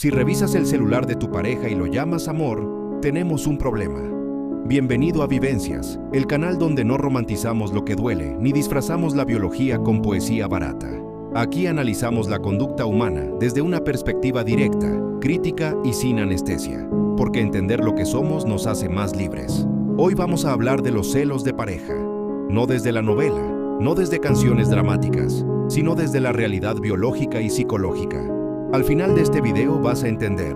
Si revisas el celular de tu pareja y lo llamas amor, tenemos un problema. Bienvenido a Vivencias, el canal donde no romantizamos lo que duele ni disfrazamos la biología con poesía barata. Aquí analizamos la conducta humana desde una perspectiva directa, crítica y sin anestesia, porque entender lo que somos nos hace más libres. Hoy vamos a hablar de los celos de pareja, no desde la novela, no desde canciones dramáticas, sino desde la realidad biológica y psicológica. Al final de este video vas a entender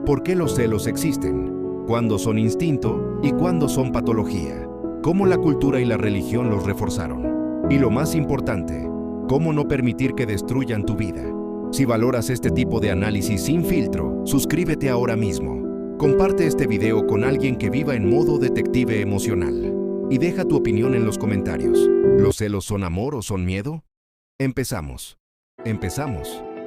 por qué los celos existen, cuándo son instinto y cuándo son patología, cómo la cultura y la religión los reforzaron, y lo más importante, cómo no permitir que destruyan tu vida. Si valoras este tipo de análisis sin filtro, suscríbete ahora mismo. Comparte este video con alguien que viva en modo detective emocional. Y deja tu opinión en los comentarios. ¿Los celos son amor o son miedo? Empezamos.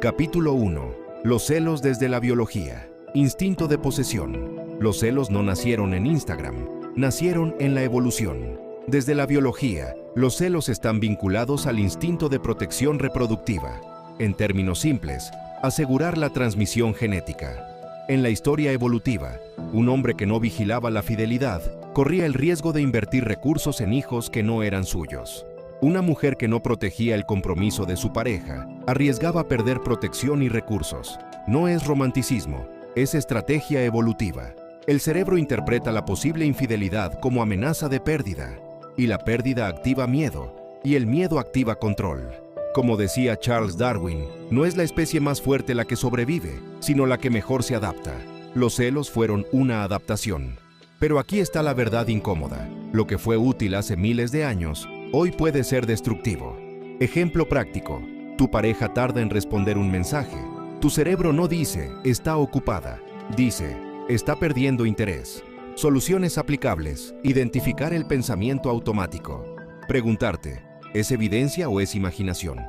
Capítulo 1. Los celos desde la biología. Instinto de posesión. Los celos no nacieron en Instagram, nacieron en la evolución. Desde la biología, los celos están vinculados al instinto de protección reproductiva. En términos simples, asegurar la transmisión genética. En la historia evolutiva, un hombre que no vigilaba la fidelidad corría el riesgo de invertir recursos en hijos que no eran suyos. Una mujer que no protegía el compromiso de su pareja arriesgaba perder protección y recursos. No es romanticismo, es estrategia evolutiva. El cerebro interpreta la posible infidelidad como amenaza de pérdida, y la pérdida activa miedo, y el miedo activa control. Como decía Charles Darwin, no es la especie más fuerte la que sobrevive, sino la que mejor se adapta. Los celos fueron una adaptación. Pero aquí está la verdad incómoda. Lo que fue útil hace miles de años, hoy puede ser destructivo. Ejemplo práctico. Tu pareja tarda en responder un mensaje. Tu cerebro no dice, está ocupada. Dice, está perdiendo interés. Soluciones aplicables. Identificar el pensamiento automático. Preguntarte, ¿es evidencia o es imaginación?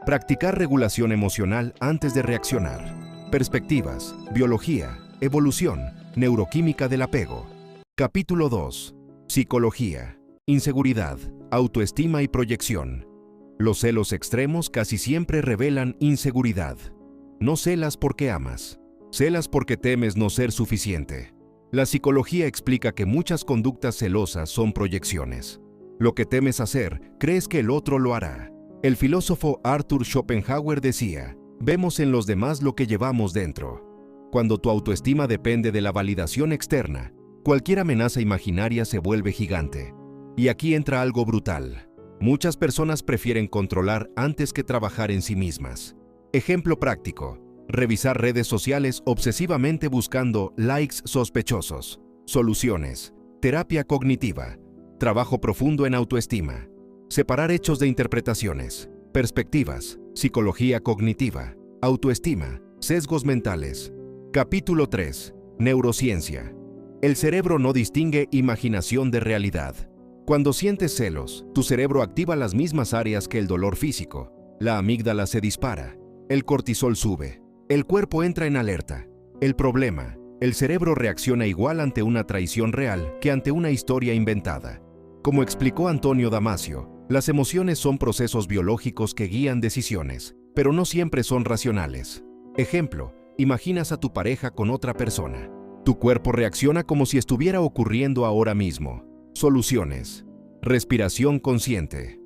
Practicar regulación emocional antes de reaccionar. Perspectivas, biología, evolución, neuroquímica del apego. Capítulo 2. Psicología, inseguridad, autoestima y proyección. Los celos extremos casi siempre revelan inseguridad. No celas porque amas. Celas porque temes no ser suficiente. La psicología explica que muchas conductas celosas son proyecciones. Lo que temes hacer, crees que el otro lo hará. El filósofo Arthur Schopenhauer decía, vemos en los demás lo que llevamos dentro. Cuando tu autoestima depende de la validación externa, cualquier amenaza imaginaria se vuelve gigante. Y aquí entra algo brutal. Muchas personas prefieren controlar antes que trabajar en sí mismas. Ejemplo práctico. Revisar redes sociales obsesivamente buscando likes sospechosos. Soluciones. Terapia cognitiva. Trabajo profundo en autoestima. Separar hechos de interpretaciones. Perspectivas. Psicología cognitiva. Autoestima. Sesgos mentales. Capítulo 3. Neurociencia. El cerebro no distingue imaginación de realidad. Cuando sientes celos, tu cerebro activa las mismas áreas que el dolor físico. La amígdala se dispara. El cortisol sube. El cuerpo entra en alerta. El problema, el cerebro reacciona igual ante una traición real que ante una historia inventada. Como explicó Antonio Damasio, las emociones son procesos biológicos que guían decisiones, pero no siempre son racionales. Ejemplo, imaginas a tu pareja con otra persona. Tu cuerpo reacciona como si estuviera ocurriendo ahora mismo. Soluciones. Respiración consciente.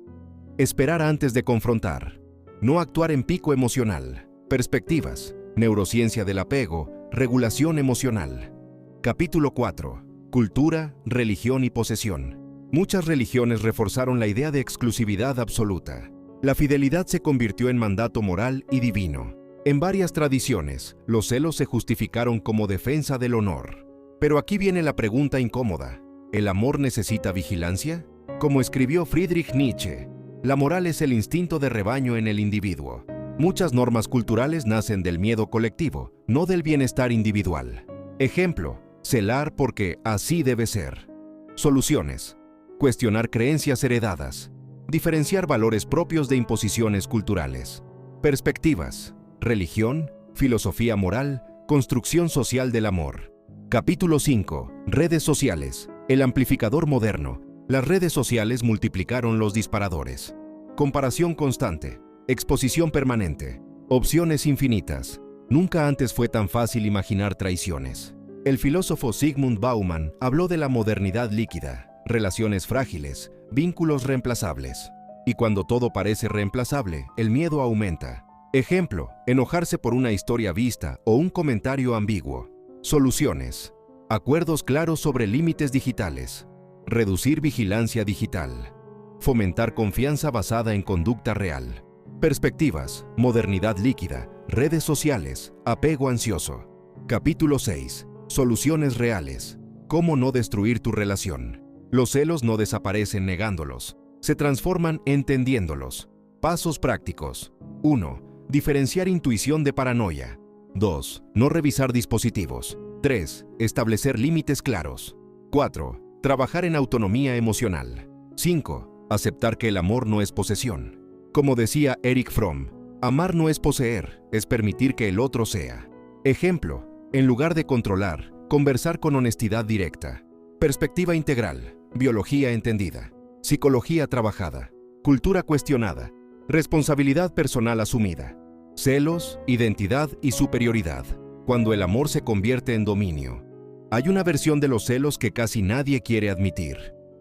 Esperar antes de confrontar. No actuar en pico emocional. Perspectivas, neurociencia del apego, regulación emocional. Capítulo 4. Cultura, religión y posesión. Muchas religiones reforzaron la idea de exclusividad absoluta. La fidelidad se convirtió en mandato moral y divino. En varias tradiciones, los celos se justificaron como defensa del honor. Pero aquí viene la pregunta incómoda. ¿El amor necesita vigilancia? Como escribió Friedrich Nietzsche, la moral es el instinto de rebaño en el individuo. Muchas normas culturales nacen del miedo colectivo, no del bienestar individual. Ejemplo, celar porque así debe ser. Soluciones. Cuestionar creencias heredadas. Diferenciar valores propios de imposiciones culturales. Perspectivas. Religión, filosofía moral, construcción social del amor. Capítulo 5. Redes sociales. El amplificador moderno. Las redes sociales multiplicaron los disparadores. Comparación constante. Exposición permanente. Opciones infinitas. Nunca antes fue tan fácil imaginar traiciones. El filósofo Zygmunt Bauman habló de la modernidad líquida, relaciones frágiles, vínculos reemplazables. Y cuando todo parece reemplazable, el miedo aumenta. Ejemplo, enojarse por una historia vista o un comentario ambiguo. Soluciones. Acuerdos claros sobre límites digitales. Reducir vigilancia digital. Fomentar confianza basada en conducta real. Perspectivas, modernidad líquida, redes sociales, apego ansioso. Capítulo 6. Soluciones reales. ¿Cómo no destruir tu relación? Los celos no desaparecen negándolos, se transforman entendiéndolos. Pasos prácticos. 1. Diferenciar intuición de paranoia. 2. No revisar dispositivos. 3. Establecer límites claros. 4. Trabajar en autonomía emocional. 5. Aceptar que el amor no es posesión. Como decía Erich Fromm, amar no es poseer, es permitir que el otro sea. Ejemplo, en lugar de controlar, conversar con honestidad directa. Perspectiva integral, biología entendida, psicología trabajada, cultura cuestionada, responsabilidad personal asumida, celos, identidad y superioridad, cuando el amor se convierte en dominio. Hay una versión de los celos que casi nadie quiere admitir.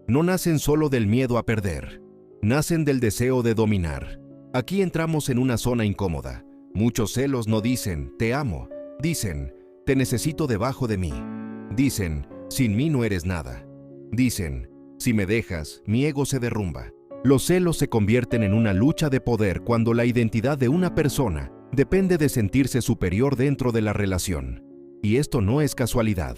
No nacen solo del miedo a perder. Nacen del deseo de dominar. Aquí entramos en una zona incómoda. Muchos celos no dicen, te amo. Dicen, te necesito debajo de mí. Dicen, sin mí no eres nada. Dicen, si me dejas, mi ego se derrumba. Los celos se convierten en una lucha de poder cuando la identidad de una persona depende de sentirse superior dentro de la relación. Y esto no es casualidad.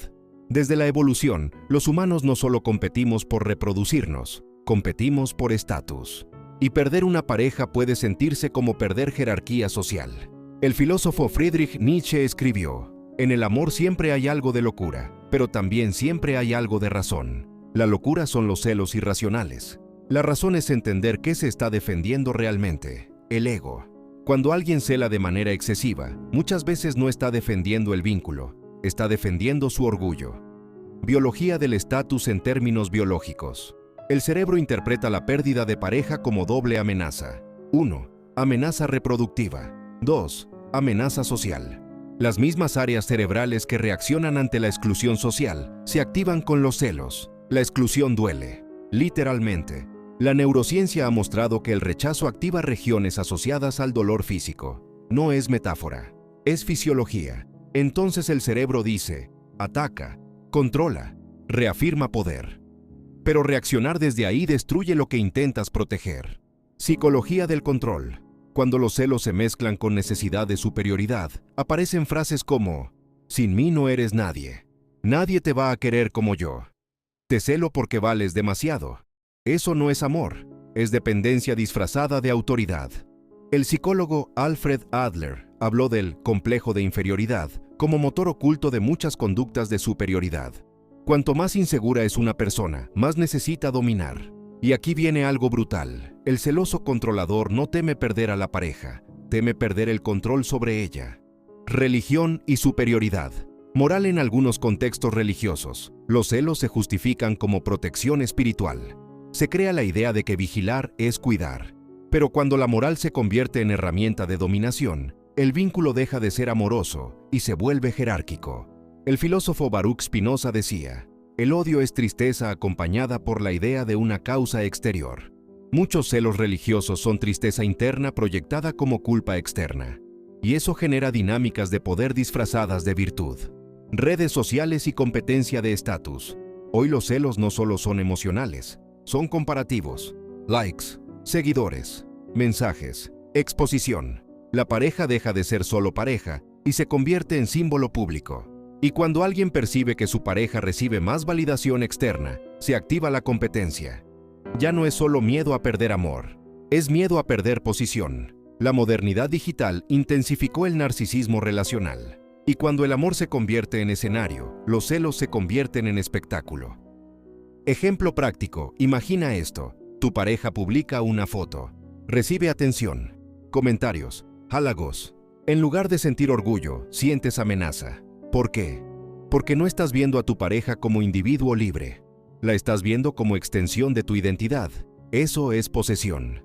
Desde la evolución, los humanos no solo competimos por reproducirnos, competimos por estatus. Y perder una pareja puede sentirse como perder jerarquía social. El filósofo Friedrich Nietzsche escribió, en el amor siempre hay algo de locura, pero también siempre hay algo de razón. La locura son los celos irracionales. La razón es entender qué se está defendiendo realmente, el ego. Cuando alguien cela de manera excesiva, muchas veces no está defendiendo el vínculo, está defendiendo su orgullo. Biología del estatus en términos biológicos. El cerebro interpreta la pérdida de pareja como doble amenaza. 1. Amenaza reproductiva. 2. Amenaza social. Las mismas áreas cerebrales que reaccionan ante la exclusión social se activan con los celos. La exclusión duele, literalmente. La neurociencia ha mostrado que el rechazo activa regiones asociadas al dolor físico. No es metáfora, es fisiología. Entonces el cerebro dice, ataca, controla, reafirma poder. Pero reaccionar desde ahí destruye lo que intentas proteger. Psicología del control. Cuando los celos se mezclan con necesidad de superioridad, aparecen frases como, sin mí no eres nadie. Nadie te va a querer como yo. Te celo porque vales demasiado. Eso no es amor, es dependencia disfrazada de autoridad. El psicólogo Alfred Adler habló del complejo de inferioridad como motor oculto de muchas conductas de superioridad. Cuanto más insegura es una persona, más necesita dominar. Y aquí viene algo brutal. El celoso controlador no teme perder a la pareja, teme perder el control sobre ella. Religión y superioridad. Moral en algunos contextos religiosos. Los celos se justifican como protección espiritual. Se crea la idea de que vigilar es cuidar. Pero cuando la moral se convierte en herramienta de dominación, el vínculo deja de ser amoroso y se vuelve jerárquico. El filósofo Baruch Spinoza decía, el odio es tristeza acompañada por la idea de una causa exterior. Muchos celos religiosos son tristeza interna proyectada como culpa externa. Y eso genera dinámicas de poder disfrazadas de virtud. Redes sociales y competencia de estatus. Hoy los celos no solo son emocionales, son comparativos. Likes, seguidores, mensajes, exposición. La pareja deja de ser solo pareja y se convierte en símbolo público. Y cuando alguien percibe que su pareja recibe más validación externa, se activa la competencia. Ya no es solo miedo a perder amor, es miedo a perder posición. La modernidad digital intensificó el narcisismo relacional. Y cuando el amor se convierte en escenario, los celos se convierten en espectáculo. Ejemplo práctico, imagina esto. Tu pareja publica una foto. Recibe atención, comentarios, halagos. En lugar de sentir orgullo, sientes amenaza. ¿Por qué? Porque no estás viendo a tu pareja como individuo libre. La estás viendo como extensión de tu identidad. Eso es posesión.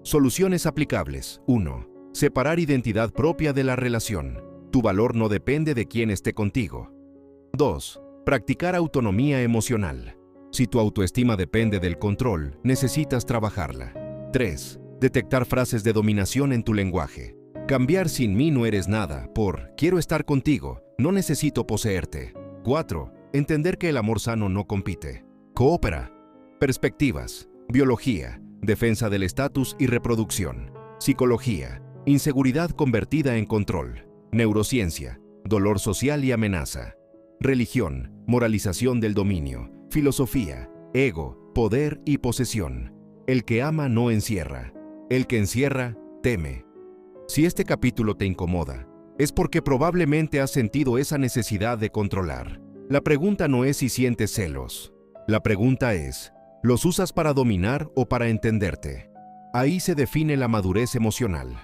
Soluciones aplicables. 1. Separar identidad propia de la relación. Tu valor no depende de quién esté contigo. 2. Practicar autonomía emocional. Si tu autoestima depende del control, necesitas trabajarla. 3. Detectar frases de dominación en tu lenguaje. Cambiar sin mí no eres nada por quiero estar contigo, no necesito poseerte. 4. Entender que el amor sano no compite. Coopera. Perspectivas. Biología. Defensa del estatus y reproducción. Psicología. Inseguridad convertida en control. Neurociencia. Dolor social y amenaza. Religión. Moralización del dominio. Filosofía. Ego. Poder y posesión. El que ama no encierra. El que encierra, teme. Si este capítulo te incomoda, es porque probablemente has sentido esa necesidad de controlar. La pregunta no es si sientes celos. La pregunta es, ¿los usas para dominar o para entenderte? Ahí se define la madurez emocional.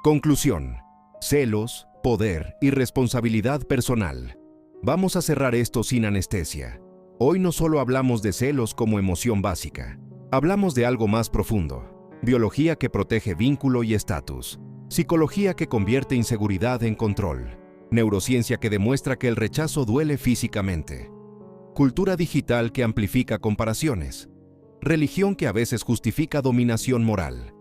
Conclusión. Celos, poder y responsabilidad personal. Vamos a cerrar esto sin anestesia. Hoy no solo hablamos de celos como emoción básica. Hablamos de algo más profundo. Biología que protege vínculo y estatus. Psicología que convierte inseguridad en control. Neurociencia que demuestra que el rechazo duele físicamente. Cultura digital que amplifica comparaciones. Religión que a veces justifica dominación moral.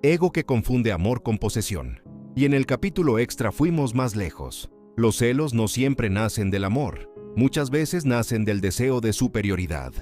Ego que confunde amor con posesión. Y en el capítulo extra fuimos más lejos. Los celos no siempre nacen del amor. Muchas veces nacen del deseo de superioridad.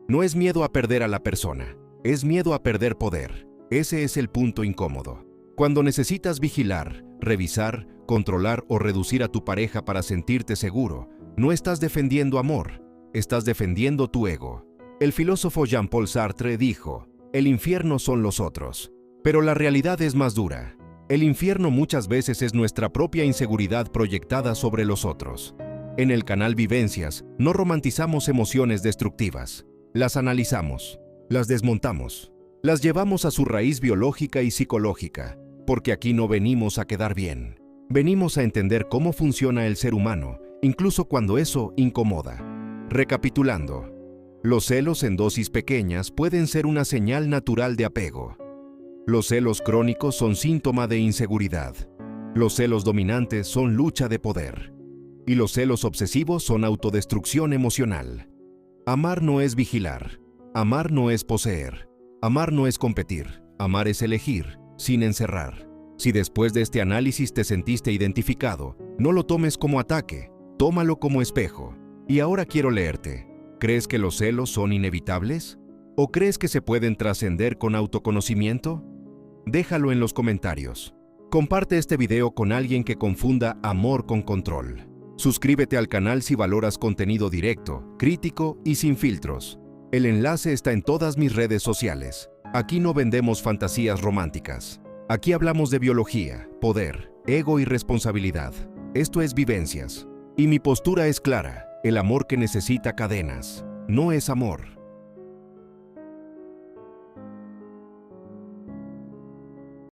No es miedo a perder a la persona, es miedo a perder poder. Ese es el punto incómodo. Cuando necesitas vigilar, revisar, controlar o reducir a tu pareja para sentirte seguro, no estás defendiendo amor, estás defendiendo tu ego. El filósofo Jean-Paul Sartre dijo, el infierno son los otros. Pero la realidad es más dura. El infierno muchas veces es nuestra propia inseguridad proyectada sobre los otros. En el canal Vivencias, no romantizamos emociones destructivas. Las analizamos, las desmontamos, las llevamos a su raíz biológica y psicológica, porque aquí no venimos a quedar bien. Venimos a entender cómo funciona el ser humano, incluso cuando eso incomoda. Recapitulando, los celos en dosis pequeñas pueden ser una señal natural de apego. Los celos crónicos son síntoma de inseguridad. Los celos dominantes son lucha de poder. Y los celos obsesivos son autodestrucción emocional. Amar no es vigilar. Amar no es poseer. Amar no es competir. Amar es elegir, sin encerrar. Si después de este análisis te sentiste identificado, no lo tomes como ataque, tómalo como espejo. Y ahora quiero leerte. ¿Crees que los celos son inevitables? ¿O crees que se pueden trascender con autoconocimiento? Déjalo en los comentarios. Comparte este video con alguien que confunda amor con control. Suscríbete al canal si valoras contenido directo, crítico y sin filtros. El enlace está en todas mis redes sociales. Aquí no vendemos fantasías románticas. Aquí hablamos de biología, poder, ego y responsabilidad. Esto es Vivencias. Y mi postura es clara, el amor que necesita cadenas, no es amor.